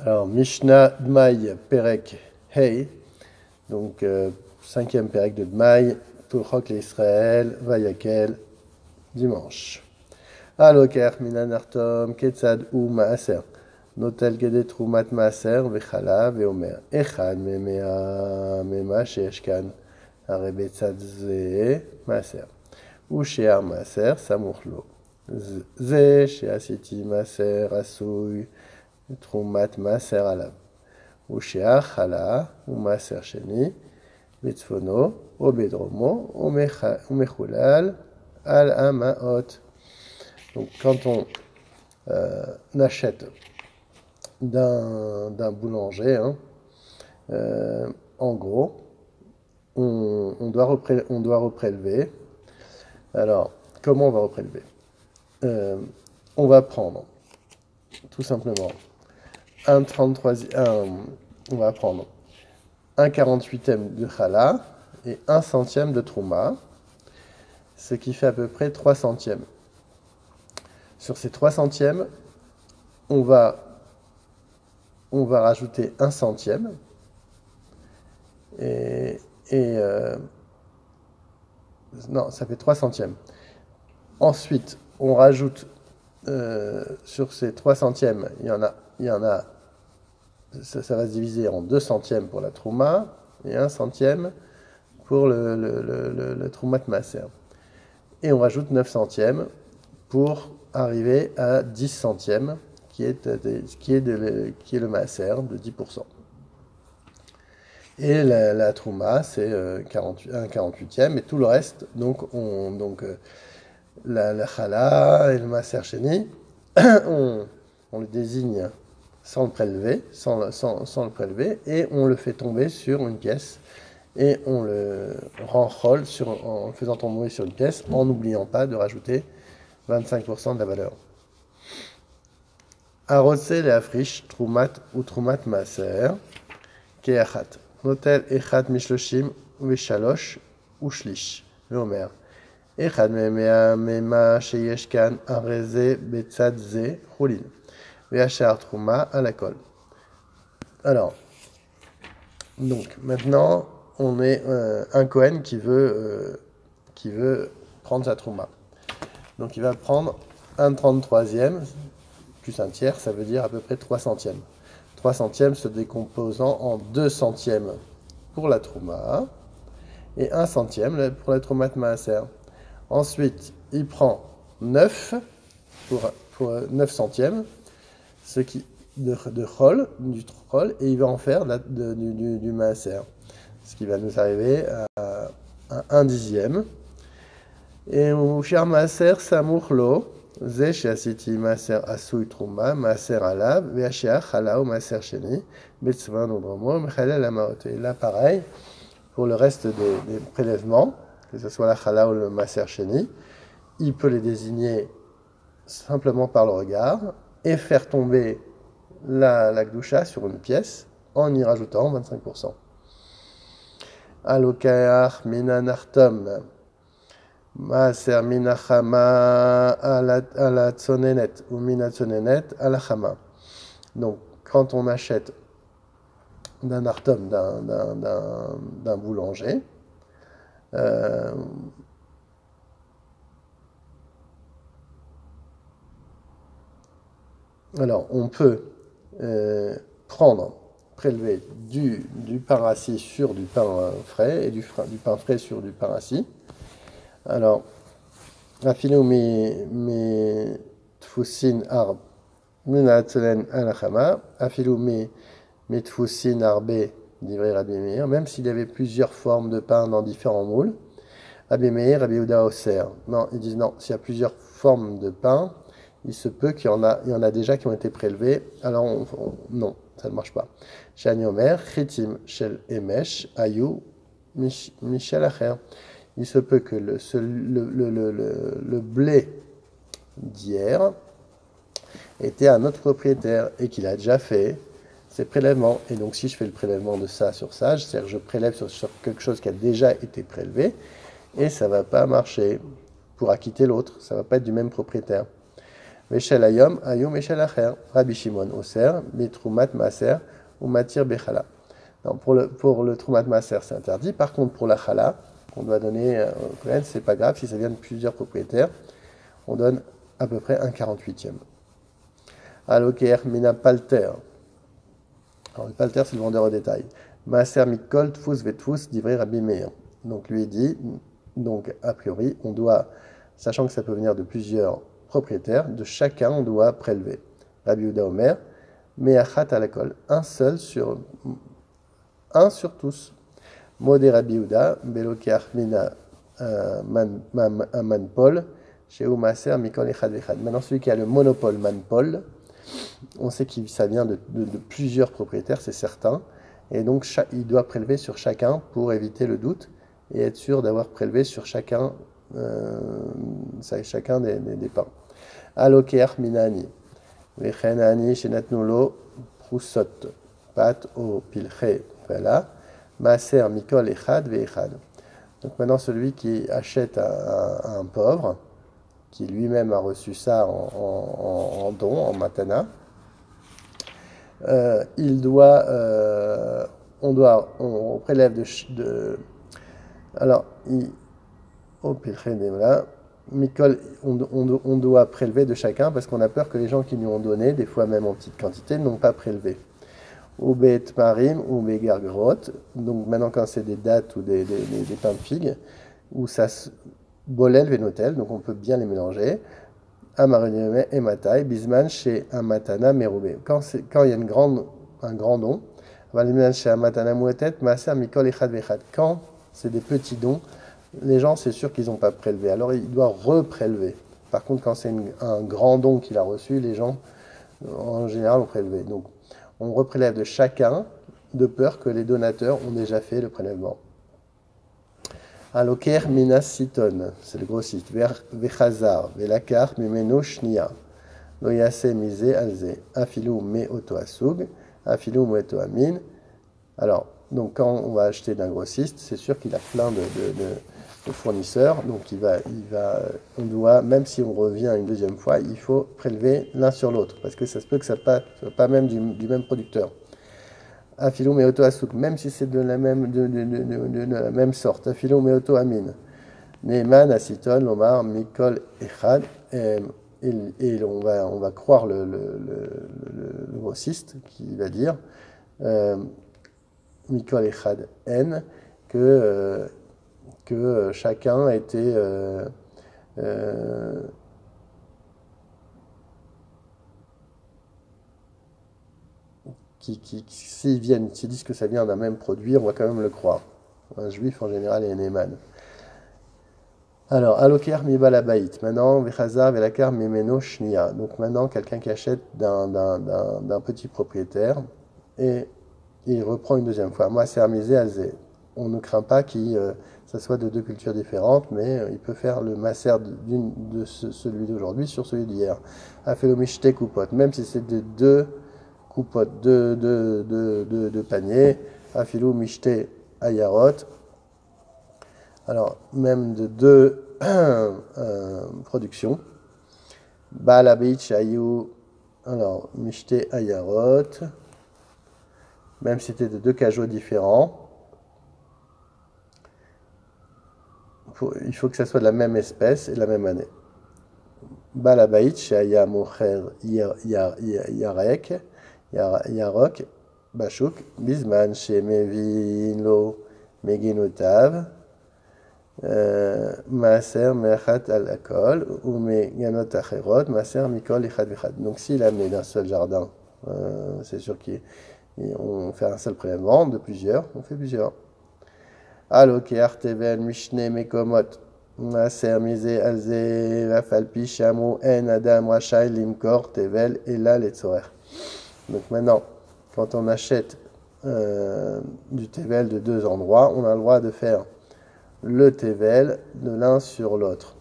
Alors, Mishnah Dmaï Perek Hey, donc cinquième Perek de Dmaï, pour Chok l'Israël, Vayakel, dimanche. Aloker minan artom ketzad ou maaser. Notel gede trumat maaser vechala veomer. Echad memea mema sheeshkan. הרי בצד זה מעשר. ושאר מעשר סמוך לו. זה שעשיתי מעשר עשוי תרומת מעשר עליו. ושאר חלה הוא מעשר שני בצפונו או בדרומו ומחולל על המעות. Donc quand on achète d'un boulanger, hein, en gros, on doit reprélever. Alors, comment on va reprélever? On va prendre, tout simplement, on va prendre un 48e de chala et un centième de trouma, ce qui fait à peu près 3 centièmes. Sur ces 3 centièmes, on va rajouter un centième non, ça fait 3 centièmes. Ensuite, on rajoute sur ces 3 centièmes, il y en a ça va se diviser en 2 centièmes pour la trouma et 1 centième pour le troumat maaser. Et on rajoute 9 centièmes pour arriver à 10 centièmes, qui est le maaser de 10%. Et la trouma, c'est un 48e, et tout le reste, donc la chala et le maaser sheni, on le désigne sans le prélever, et on le fait tomber sur une pièce, et on le renrolle en le faisant tomber sur une pièce, en n'oubliant pas de rajouter 25% de la valeur. Arosé les afrish, troumat ou troumat maaser, keachat. Notel echad mishloshim veshalosh ushlish. Veomer. Echad mema sheyeshkan areze betzad ze chulin. Veachar trouma à la colle. Alors, donc maintenant, on est un Kohen qui veut prendre sa trouma. Donc il va prendre un 33e plus un tiers, ça veut dire à peu près 3 centièmes. 3 centièmes se décomposant en 2 centièmes pour la trouma et 1 centième pour la troumat maaser. Ensuite, il prend 9 pour 9 centièmes, ce qui du troll, et il va en faire du maaser. Ce qui va nous arriver à 1 dixième. Et au cher maaser samour lo, זה שעשיתי מעשר עשוי תרומה, מעשר עליו, והשאר חלה ומעשר שני, בצפון ודרומו, מחלל המעות. Et là, pareil, pour le reste des prélèvements, que ce soit la chala ou le maaser sheni, il peut les désigner simplement par le regard et faire tomber la gdoucha sur une pièce en y rajoutant 25%. Alokaach minanartom. Maaser minachama à la tsonenet ou minatsonenet à la chama. Donc, quand on achète d'un artom, d'un boulanger, alors on peut prélever du pain rassis sur du pain frais et du pain frais sur du pain rassis. Alors, afilou mi tfusin arb minatzonen alachama, afilou mi tfusin arbe d'ivrei Rabbi Meir, même s'il y avait plusieurs formes de pain dans différents moules, Rabbi Meir, Rabbi Yehuda Oser. Non, ils disent non, s'il y a plusieurs formes de pain, il se peut qu'il y en a déjà qui ont été prélevés, alors non, ça ne marche pas. Shani Omer, chitim shel emesh, ayu, michel acher. Il se peut que le blé d'hier était à notre propriétaire et qu'il a déjà fait ses prélèvements. Et donc, si je fais le prélèvement de ça sur ça, c'est-à-dire que je prélève sur quelque chose qui a déjà été prélevé, et ça ne va pas marcher pour acquitter l'autre. Ça ne va pas être du même propriétaire. Veshel Ayom, Ayom Veshel Acher. Rabbi Shimon Oser, Betrumat Maser ou Matir Bechala. Pour le Trumat Maser, c'est interdit. Par contre, pour la Chala, qu'on doit donner au Kohen, c'est pas grave si ça vient de plusieurs propriétaires. On donne à peu près un 48e. Aloker Mina Palter. Alors, le Palter, c'est le vendeur au détail. Maser Mikol Tfus Vetfus d'Ivry Rabbi Meir. Donc, lui dit, donc, a priori, on doit, sachant que ça peut venir de plusieurs propriétaires, de chacun, on doit prélever. Rabbi Yehuda Omer, Meachat Alakol, un sur tous. Modé Rabbi Yehuda, Beloker Mina Manpol, chez Maser Mikol Echad Vechad. Maintenant, celui qui a le monopole Manpol, on sait que ça vient de plusieurs propriétaires, c'est certain. Et donc, il doit prélever sur chacun pour éviter le doute et être sûr d'avoir prélevé sur chacun des pains. Aloker minani. Vechenani shenatnulo prusot. Pat o pilche. Voilà. Maser mikol echad veechad. Donc maintenant, celui qui achète à un pauvre, qui lui-même a reçu ça en don, en matana, on prélève alors, Mikol, on doit prélever de chacun parce qu'on a peur que les gens qui lui ont donné, des fois même en petite quantité, n'ont pas prélevé. Ou bet marim, ou begargrot. Donc maintenant, quand c'est des dattes ou des pains de figues, ou ça bolel venotel, donc on peut bien les mélanger. Amarineme et matai, bisman chez amatana meroube. Quand il y a un grand don, chez amatana mouetet, maser mikol echad vechad. Quand c'est des petits dons, les gens, c'est sûr qu'ils n'ont pas prélevé. Alors, il doit reprélever. Par contre, quand c'est un grand don qu'il a reçu, les gens, en général, ont prélevé. Donc, on reprélève de chacun, de peur que les donateurs ont déjà fait le prélèvement. Aloker minas siton, c'est le grossiste. Vechazar, velakar, mimeno shnia. Loyase mise alze. Afilou me oto asug. Afilou me oto amin. Alors, donc quand on va acheter d'un grossiste, c'est sûr qu'il a plein de fournisseurs. Donc on doit, même si on revient une deuxième fois, il faut prélever l'un sur l'autre. Parce que ça se peut que ça soit pas même du même producteur. Afilou me oto asug, même si c'est de la même sorte. Afilou me oto amin. Neeman, Asiton, Lomar, Mikol, Echad. Et on va croire le grossiste qui va dire Mikol Echad N que chacun a été s'ils disent que ça vient d'un même produit, on va quand même le croire. Un juif en général est un éman. Alors, Aloker mi balabait. Maintenant, Vechazar velakar mimeno shnia. Donc maintenant, quelqu'un qui achète d'un petit propriétaire et il reprend une deuxième fois. Moi, c'est amisé azé. On ne craint pas que ça soit de deux cultures différentes, mais il peut faire le masser de celui d'aujourd'hui sur celui d'hier. Afelomishte coupot. Même si c'est de deux coupotes, deux paniers. Afilou mishte ayarot. Alors, même de deux productions. Balabich ayou. Alors, mishte ayarot. Même si c'était de deux cajots différents. Il faut que ça soit de la même espèce et de la même année. Balabait shaya mocher yarok. Bashuk. Bisman shemevin lo meginotav. Maaser meachat al akol ou meganot acherot maaser mikol echad vechad. Donc s'il a amené d'un seul jardin, c'est sûr qu'on fait un seul prélèvement, de plusieurs, on fait plusieurs. Aloker tevel mishne mekomot maaser mise alze vafalpi shamu en adam rachai limkor tevel ela letzorer. Donc maintenant, quand on achète du tevel de deux endroits, on a le droit de faire le tevel de l'un sur l'autre.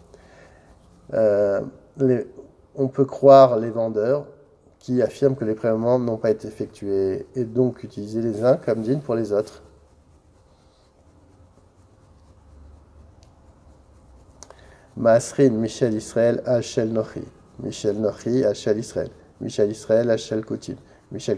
On peut croire les vendeurs qui affirment que les prélèvements n'ont pas été effectués et donc utiliser les uns comme dîne pour les autres. Masrin Michel Israël Hachel Nochi. Michel Nochi, Hachel Israël. Michel Israël, Hachel Koutim. Michel